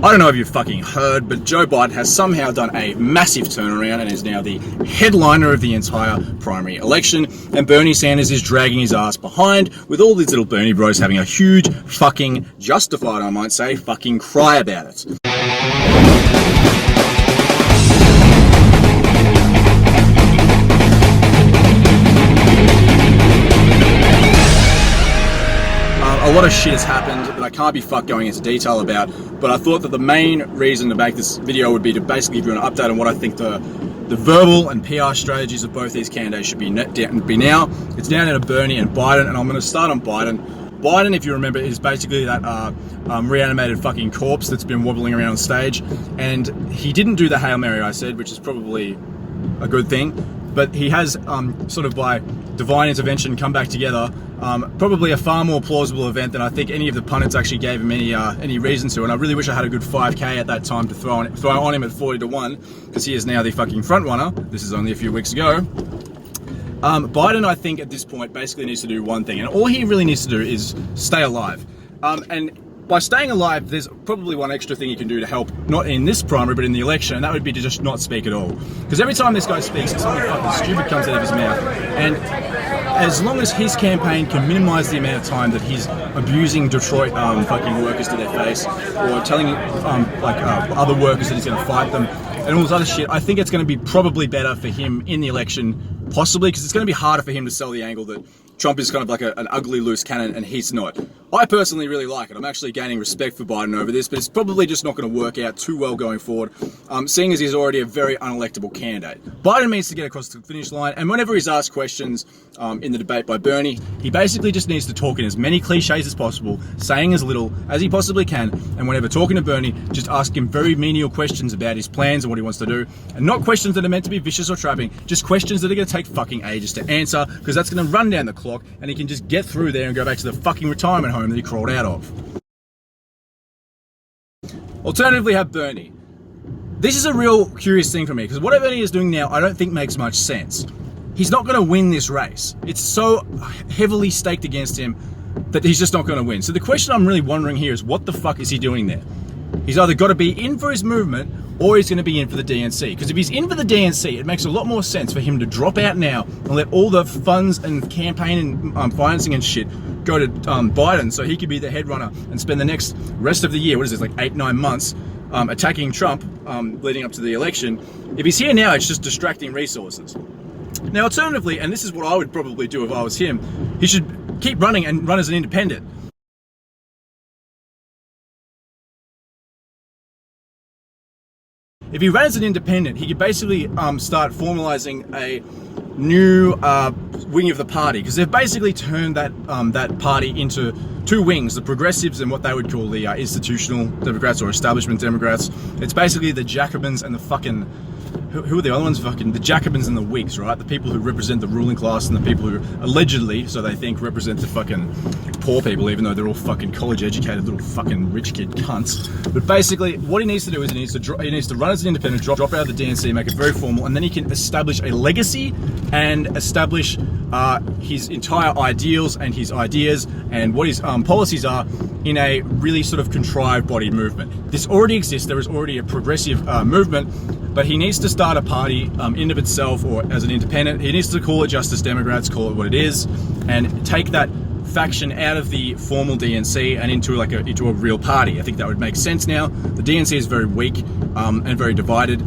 I don't know if you've fucking heard, but Joe Biden has somehow done a massive turnaround and is now the headliner of the entire primary election, and Bernie Sanders is dragging his ass behind, with all these little Bernie bros having a huge fucking, justified I might say, fucking cry about it. A lot of shit has happened that I can't be fucked going into detail about, but I thought that the main reason to make this video would be to basically give you an update on what I think the verbal and PR strategies of both these candidates should be now. It's down to Bernie and Biden, and I'm going to start on Biden. Biden, if you remember, is basically that reanimated fucking corpse that's been wobbling around on stage, and he didn't do the Hail Mary I said, which is probably a good thing, but he has sort of by divine intervention come back together. Probably a far more plausible event than I think any of the pundits actually gave him any reason to, and I really wish I had a good 5k at that time to throw on him at 40-1, because he is now the fucking front runner. This is only a few weeks ago. Biden, I think at this point basically needs to do one thing, and all he really needs to do is stay alive. And by staying alive, there's probably one extra thing you can do to help, not in this primary, but in the election, and that would be to just not speak at all. Because every time this guy speaks, something fucking stupid comes out of his mouth. And as long as his campaign can minimize the amount of time that he's abusing Detroit fucking workers to their face, or telling other workers that he's going to fight them, and all this other shit, I think it's going to be probably better for him in the election, possibly, because it's going to be harder for him to sell the angle that Trump is kind of like an ugly loose cannon, and he's not. I personally really like it. I'm actually gaining respect for Biden over this, but it's probably just not going to work out too well going forward, seeing as he's already a very unelectable candidate. Biden needs to get across the finish line, and whenever he's asked questions in the debate by Bernie, he basically just needs to talk in as many cliches as possible, saying as little as he possibly can, and whenever talking to Bernie, just ask him very menial questions about his plans and what he wants to do, and not questions that are meant to be vicious or trapping, just questions that are going to take fucking ages to answer, because that's going to run down the clock, and he can just get through there and go back to the fucking retirement home that he crawled out of. Alternatively, have Bernie. This is a real curious thing for me, because what Bernie is doing now I don't think makes much sense. He's not going to win this race. It's so heavily staked against him that he's just not going to win. So the question I'm really wondering here is, what the fuck is he doing there? He's either got to be in for his movement, or he's going to be in for the DNC. Because if he's in for the DNC, it makes a lot more sense for him to drop out now and let all the funds and campaign and financing and shit go to Biden, so he could be the head runner and spend the next rest of the year, what is this, like 8-9 months, attacking Trump leading up to the election. If he's here now, it's just distracting resources. Now, alternatively, and this is what I would probably do if I was him, he should keep running and run as an independent. If he ran as an independent, he could basically start formalizing a new wing of the party, because they've basically turned that party into two wings, the progressives and what they would call the institutional Democrats or establishment Democrats. It's basically the Jacobins and the fucking, who are the other ones? Fucking the Jacobins and the Whigs, right? The people who represent the ruling class and the people who allegedly, so they think, represent the fucking poor people, even though they're all fucking college-educated little fucking rich kid cunts. But basically, what he needs to do is he needs to run as an independent, drop out of the DNC, make it very formal, and then he can establish a legacy and establish his entire ideals and his ideas and what his policies are in a really sort of contrived bodied movement. This already exists. There is already a progressive movement, but he needs to start a party in of itself or as an independent. He needs to call it Justice Democrats, call it what it is, and take that faction out of the formal DNC and into a real party. I think that would make sense now. The DNC is very weak and very divided.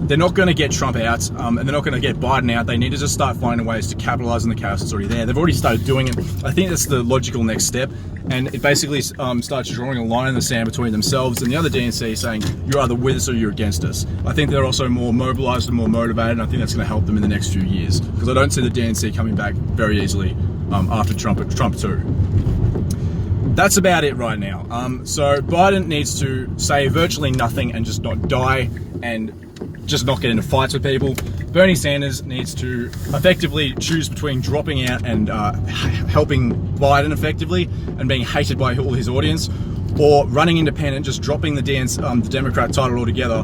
They're not going to get Trump out, and they're not going to get Biden out. They need to just start finding ways to capitalize on the chaos that's already there. They've already started doing it. I think that's the logical next step, and it basically starts drawing a line in the sand between themselves and the other DNC, saying you're either with us or you're against us. I think they're also more mobilized and more motivated, and I think that's going to help them in the next few years, because I don't see the DNC coming back very easily after Trump too. That's about it right now. So Biden needs to say virtually nothing and just not die and just not get into fights with people. Bernie Sanders needs to effectively choose between dropping out and helping Biden effectively and being hated by all his audience, or running independent, just dropping the Democrat title altogether,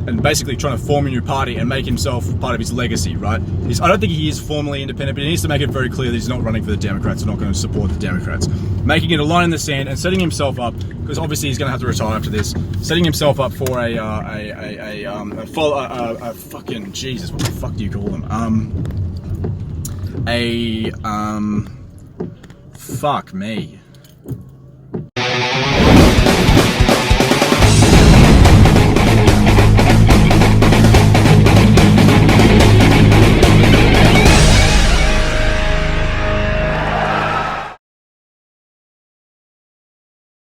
and basically trying to form a new party and make himself part of his legacy, right? I don't think he is formally independent, but he needs to make it very clear that he's not running for the Democrats and not going to support the Democrats. Making it a line in the sand and setting himself up, because obviously he's going to have to retire after this, setting himself up for a fucking, Jesus, what the fuck do you call them? Fuck me.